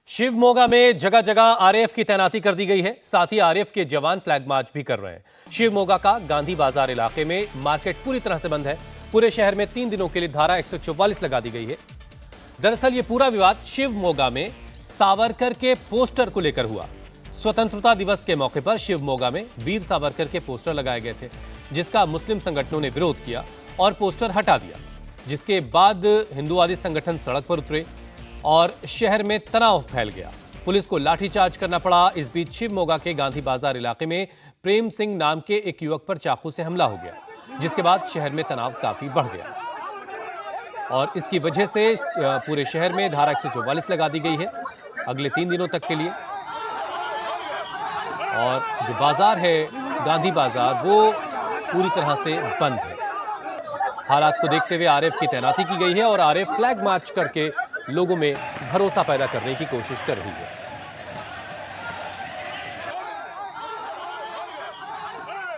शिवमोगा में जगह जगह आरएएफ की तैनाती कर दी गई है। साथ ही आरएएफ के जवान फ्लैग मार्च भी कर रहे हैं। शिवमोगा का गांधी बाजार इलाके में मार्केट पूरी तरह से बंद है। पूरे शहर में 3 दिनों के लिए धारा 144 लगा दी गई है। दरअसल ये पूरा विवाद शिवमोगा में सावरकर के पोस्टर को लेकर हुआ। स्वतंत्रता दिवस के मौके पर शिवमोगा में वीर सावरकर के पोस्टर लगाए गए थे, जिसका मुस्लिम संगठनों ने विरोध किया और पोस्टर हटा दिया, जिसके बाद हिंदुवादी संगठन सड़क पर उतरे और शहर में तनाव फैल गया। पुलिस को लाठीचार्ज करना पड़ा। इस बीच शिवमोगा के गांधी बाजार इलाके में प्रेम सिंह नाम के एक युवक पर चाकू से हमला हो गया, जिसके बाद शहर में तनाव काफी बढ़ गया और इसकी वजह से पूरे शहर में धारा 144 लगा दी गई है अगले 3 दिनों तक के लिए। और जो बाजार है गांधी बाजार, वो पूरी तरह से बंद है। हालात को देखते हुए आरएएफ की तैनाती की गई है और आरएएफ फ्लैग मार्च करके लोगों में भरोसा पैदा करने की कोशिश कर रही है।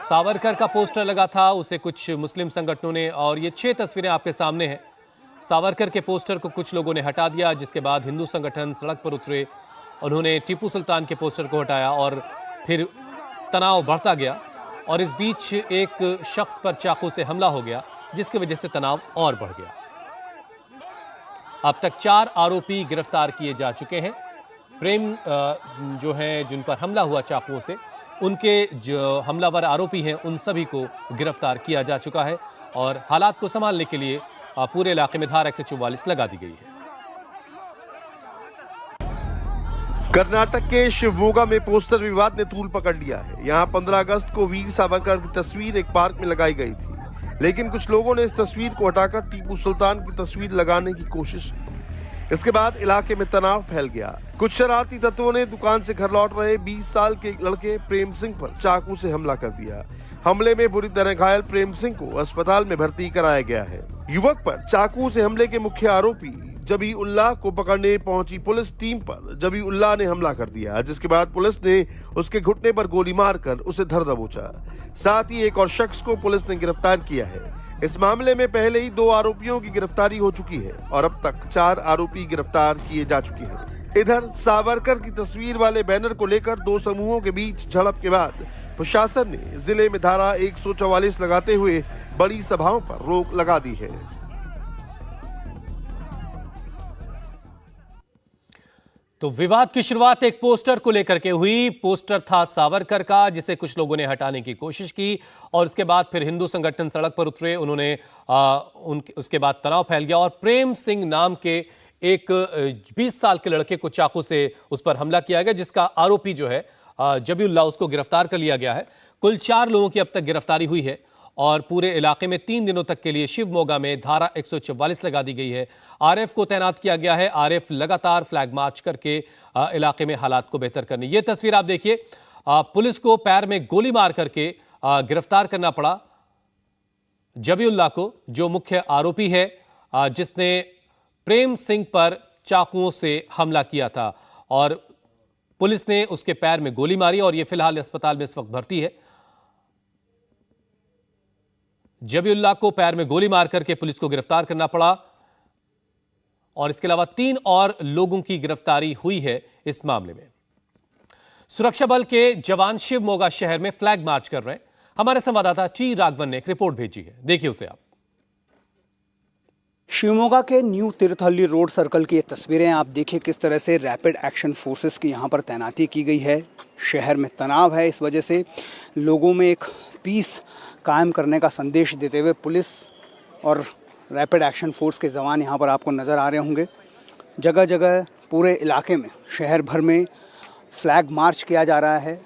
सावरकर का पोस्टर लगा था, उसे कुछ मुस्लिम संगठनों ने, और ये 6 तस्वीरें आपके सामने हैं। सावरकर के पोस्टर को कुछ लोगों ने हटा दिया, जिसके बाद हिंदू संगठन सड़क पर उतरे। उन्होंने टीपू सुल्तान के पोस्टर को हटाया और फिर तनाव बढ़ता गया और इस बीच एक शख्स पर चाकू से हमला हो गया, जिसकी वजह से तनाव और बढ़ गया। अब तक 4 आरोपी गिरफ्तार किए जा चुके हैं। प्रेम जो हैं, जिन पर हमला हुआ चाकुओं से, उनके जो हमलावर आरोपी हैं, उन सभी को गिरफ्तार किया जा चुका है और हालात को संभालने के लिए पूरे इलाके में धारा 144 लगा दी गई है। कर्नाटक के शिवमोगा में पोस्टर विवाद ने तूल पकड़ लिया है। यहां 15 अगस्त को वीर सावरकर की तस्वीर एक पार्क में लगाई गई थी, लेकिन कुछ लोगों ने इस तस्वीर को हटाकर टीपू सुल्तान की तस्वीर लगाने की कोशिश की। इसके बाद इलाके में तनाव फैल गया। कुछ शरारती तत्वों ने दुकान से घर लौट रहे 20 साल के लड़के प्रेम सिंह पर चाकू से हमला कर दिया। हमले में बुरी तरह घायल प्रेम सिंह को अस्पताल में भर्ती कराया गया है। युवक पर चाकू से हमले के मुख्य आरोपी जबीउल्लाह को पकड़ने पहुंची पुलिस टीम पर जबीउल्लाह ने हमला कर दिया, जिसके बाद पुलिस ने उसके घुटने पर गोली मारकर उसे धर दबोचा। साथ ही एक और शख्स को पुलिस ने गिरफ्तार किया है। इस मामले में पहले ही 2 आरोपियों की गिरफ्तारी हो चुकी है और अब तक 4 आरोपी गिरफ्तार किए जा चुके हैं। इधर सावरकर की तस्वीर वाले बैनर को लेकर 2 समूहों के बीच झड़प के बाद प्रशासन ने जिले में धारा 144 लगाते हुए बड़ी सभाओं पर रोक लगा दी है। तो विवाद की शुरुआत एक पोस्टर को लेकर के हुई। पोस्टर था सावरकर का, जिसे कुछ लोगों ने हटाने की कोशिश की और उसके बाद फिर हिंदू संगठन सड़क पर उतरे। उन्होंने उसके बाद तनाव फैल गया और प्रेम सिंह नाम के एक 20 साल के लड़के को चाकू से उस पर हमला किया गया, जिसका आरोपी जो है जबीउल्लाह, उसको गिरफ्तार कर लिया गया है। कुल 4 लोगों की अब तक गिरफ्तारी हुई है और पूरे इलाके में 3 दिनों तक के लिए शिवमोगा में धारा 144 लगा दी गई है। आरएएफ को तैनात किया गया है। आरएएफ लगातार फ्लैग मार्च करके इलाके में हालात को बेहतर करने। ये तस्वीर आप देखिए, पुलिस को पैर में गोली मार करके गिरफ्तार करना पड़ा जबीउल्लाह को, जो मुख्य आरोपी है, जिसने प्रेम सिंह पर चाकुओं से हमला किया था और पुलिस ने उसके पैर में गोली मारी और यह फिलहाल अस्पताल में इस वक्त भर्ती है। जबीउल्लाह को पैर में गोली मार करके पुलिस को गिरफ्तार करना पड़ा और इसके अलावा 3 और लोगों की गिरफ्तारी हुई है इस मामले में। सुरक्षा बल के जवान शिवमोगा शहर में फ्लैग मार्च कर रहे हैं। हमारे संवाददाता टी राघवन ने एक रिपोर्ट भेजी है, देखिए उसे आप। शिवमोगा के न्यू तीर्थहल्ली रोड सर्कल की ये तस्वीरें आप देखिए, किस तरह से रैपिड एक्शन फोर्सेस की यहाँ पर तैनाती की गई है। शहर में तनाव है, इस वजह से लोगों में एक पीस कायम करने का संदेश देते हुए पुलिस और रैपिड एक्शन फोर्स के जवान यहाँ पर आपको नज़र आ रहे होंगे। जगह जगह पूरे इलाके में, शहर भर में फ्लैग मार्च किया जा रहा है।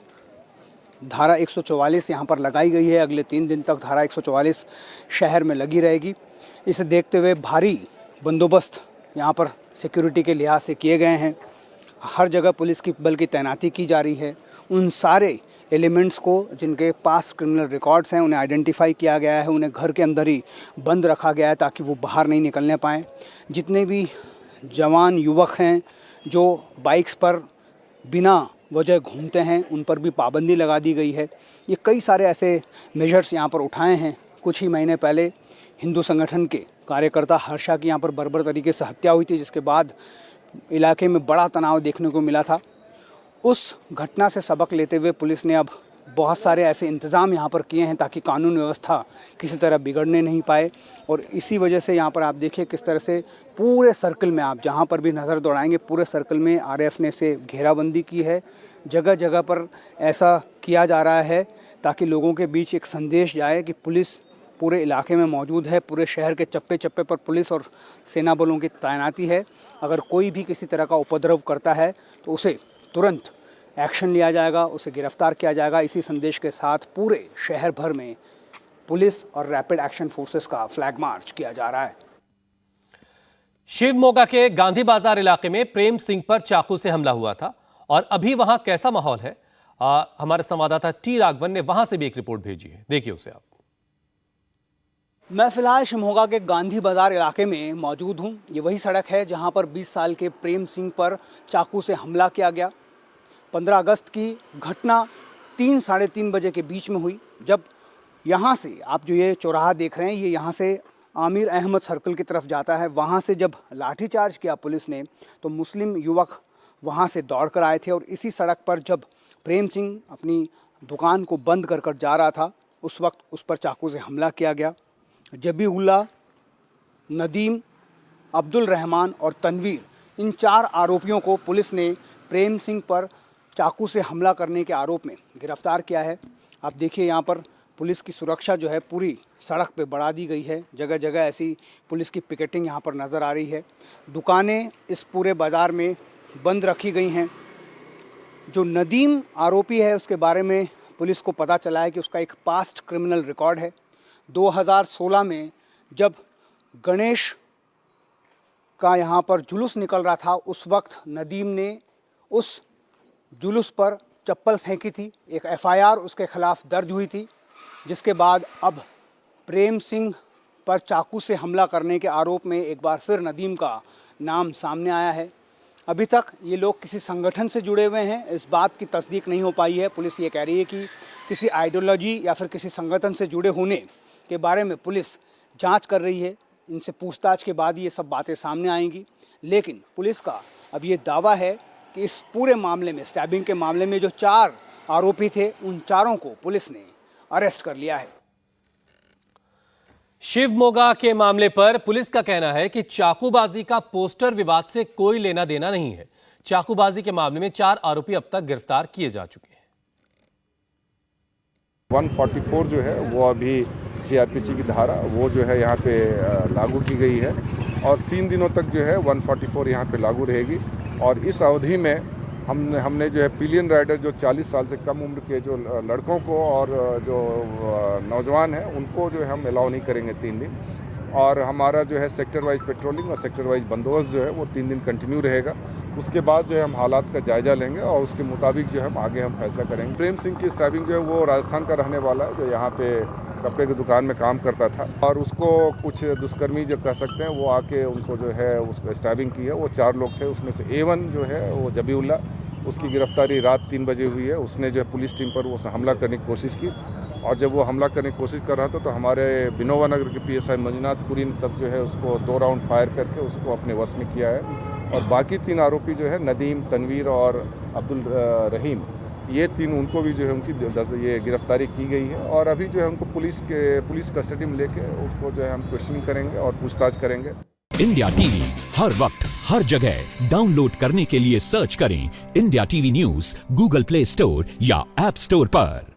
धारा 144 यहाँ पर लगाई गई है। अगले 3 दिन तक धारा 144 शहर में लगी रहेगी। इसे देखते हुए भारी बंदोबस्त यहाँ पर सिक्योरिटी के लिहाज से किए गए हैं। हर जगह पुलिस की बल की तैनाती की जा रही है। उन सारे एलिमेंट्स को जिनके पास क्रिमिनल रिकॉर्ड्स हैं, उन्हें आइडेंटिफाई किया गया है। उन्हें घर के अंदर ही बंद रखा गया है ताकि वो बाहर नहीं निकलने पाएँ। जितने भी जवान युवक हैं जो बाइक्स पर बिना वजह घूमते हैं, उन पर भी पाबंदी लगा दी गई है। ये कई सारे ऐसे मेजर्स यहाँ पर उठाए हैं। कुछ ही महीने पहले हिंदू संगठन के कार्यकर्ता हर्षा की यहाँ पर बर्बर तरीके से हत्या हुई थी, जिसके बाद इलाके में बड़ा तनाव देखने को मिला था। उस घटना से सबक लेते हुए पुलिस ने अब बहुत सारे ऐसे इंतज़ाम यहाँ पर किए हैं ताकि कानून व्यवस्था किसी तरह बिगड़ने नहीं पाए। और इसी वजह से यहाँ पर आप देखिए किस तरह से पूरे सर्कल में, आप जहाँ पर भी नज़र दौड़ाएंगे, पूरे सर्कल में आरएएफ ने से घेराबंदी की है। जगह जगह पर ऐसा किया जा रहा है ताकि लोगों के बीच एक संदेश जाए कि पुलिस पूरे इलाके में मौजूद है। पूरे शहर के चप्पे चप्पे पर पुलिस और सेना बलों की तैनाती है। अगर कोई भी किसी तरह का उपद्रव करता है तो उसे तुरंत एक्शन लिया जाएगा, उसे गिरफ्तार किया जाएगा। इसी संदेश के साथ पूरे शहर भर में पुलिस और रैपिड एक्शन फोर्सेस का फ्लैग मार्च किया जा रहा है। शिवमोगा के गांधी बाजार इलाके में प्रेम सिंह पर चाकू से हमला हुआ था और अभी वहां कैसा माहौल है, हमारे संवाददाता टी राघवन ने वहां से भी एक रिपोर्ट भेजी है, देखिए उसे आप। मैं फिलहाल शिवमोगा के गांधी बाजार इलाके में मौजूद हूं। ये वही सड़क है जहां पर 20 साल के प्रेम सिंह पर चाकू से हमला किया गया। 15 अगस्त की घटना 3 साढ़े 3 बजे के बीच में हुई, जब यहाँ से आप जो ये चौराहा देख रहे हैं, ये यहाँ से आमिर अहमद सर्कल की तरफ जाता है। वहाँ से जब लाठीचार्ज किया पुलिस ने तो मुस्लिम युवक वहाँ से दौड़ कर आए थे और इसी सड़क पर जब प्रेम सिंह अपनी दुकान को बंद कर कर जा रहा था, उस वक्त उस पर चाकू से हमला किया गया। जबीउल्लाह, नदीम, अब्दुल रहमान और तनवीर, इन 4 आरोपियों को पुलिस ने प्रेम सिंह पर चाकू से हमला करने के आरोप में गिरफ्तार किया है। आप देखिए यहाँ पर पुलिस की सुरक्षा जो है पूरी सड़क पे बढ़ा दी गई है। जगह जगह ऐसी पुलिस की पिकेटिंग यहाँ पर नज़र आ रही है। दुकानें इस पूरे बाज़ार में बंद रखी गई हैं। जो नदीम आरोपी है उसके बारे में पुलिस को पता चला है कि उसका एक पास्ट क्रिमिनल रिकॉर्ड है। 2016 में जब गणेश का यहाँ पर जुलूस निकल रहा था, उस वक्त नदीम ने उस जुलूस पर चप्पल फेंकी थी। एक एफआईआर उसके खिलाफ दर्ज हुई थी, जिसके बाद अब प्रेम सिंह पर चाकू से हमला करने के आरोप में एक बार फिर नदीम का नाम सामने आया है। अभी तक ये लोग किसी संगठन से जुड़े हुए हैं, इस बात की तस्दीक नहीं हो पाई है। पुलिस ये कह रही है कि किसी आइडियोलॉजी या फिर किसी संगठन से जुड़े होने के बारे में पुलिस जांच कर रही है। इनसे पूछताछ के बाद ये सब बातें सामने आएंगी। लेकिन पुलिस का अब ये दावा है कि इस पूरे मामले में, स्टैबिंग के मामले में जो 4 आरोपी थे, उन चारों को पुलिस ने अरेस्ट कर लिया है। शिवमोगा के मामले पर पुलिस का कहना है कि चाकूबाजी का पोस्टर विवाद से कोई लेना देना नहीं है। चाकूबाजी के मामले में 4 आरोपी अब तक गिरफ्तार किए जा चुके हैं। 144 जो है वो अभी सीआरपीसी की धारा वो जो है यहाँ पे लागू की गई है और 3 दिनों तक जो है 144 यहाँ पे लागू रहेगी। और इस अवधि में हमने जो है पिलियन राइडर जो 40 साल से कम उम्र के जो लड़कों को और जो नौजवान हैं उनको जो है हम अलाउ नहीं करेंगे 3 दिन। और हमारा जो है सेक्टर वाइज पेट्रोलिंग और सेक्टर वाइज बंदोबस्त जो है वो 3 दिन कंटिन्यू रहेगा। उसके बाद जो है हम हालात का जायज़ा लेंगे और उसके मुताबिक जो है हम आगे फैसला करेंगे। प्रेम सिंह की स्टैबिंग जो है वो राजस्थान का रहने वाला है, जो यहाँ पे कपड़े की दुकान में काम करता था और उसको कुछ दुष्कर्मी जो कह सकते हैं वो आके उनको जो है उसको स्टैबिंग की है। वो 4 लोग थे, उसमें से A1 जो है वो जबीउल्लाह, उसकी गिरफ्तारी रात 3 बजे हुई है। उसने जो है पुलिस टीम पर वो हमला करने की कोशिश की और जब वो हमला करने की कोशिश कर रहा था तो हमारे बिनोवा नगर के PSI मंजुनाथ पुरी ने तब जो है उसको 2 राउंड फायर करके उसको अपने वश में किया है। और बाकी 3 आरोपी जो है नदीम, तनवीर और अब्दुल रहीम, ये 3 उनको भी जो है उनकी ये गिरफ्तारी की गई है और अभी जो है उनको पुलिस कस्टडी में लेके उसको जो है हम क्वेश्चनिंग करेंगे और पूछताछ करेंगे। इंडिया टीवी हर वक्त हर जगह डाउनलोड करने के लिए सर्च करें India TV news Google play store या ऐप स्टोर पर।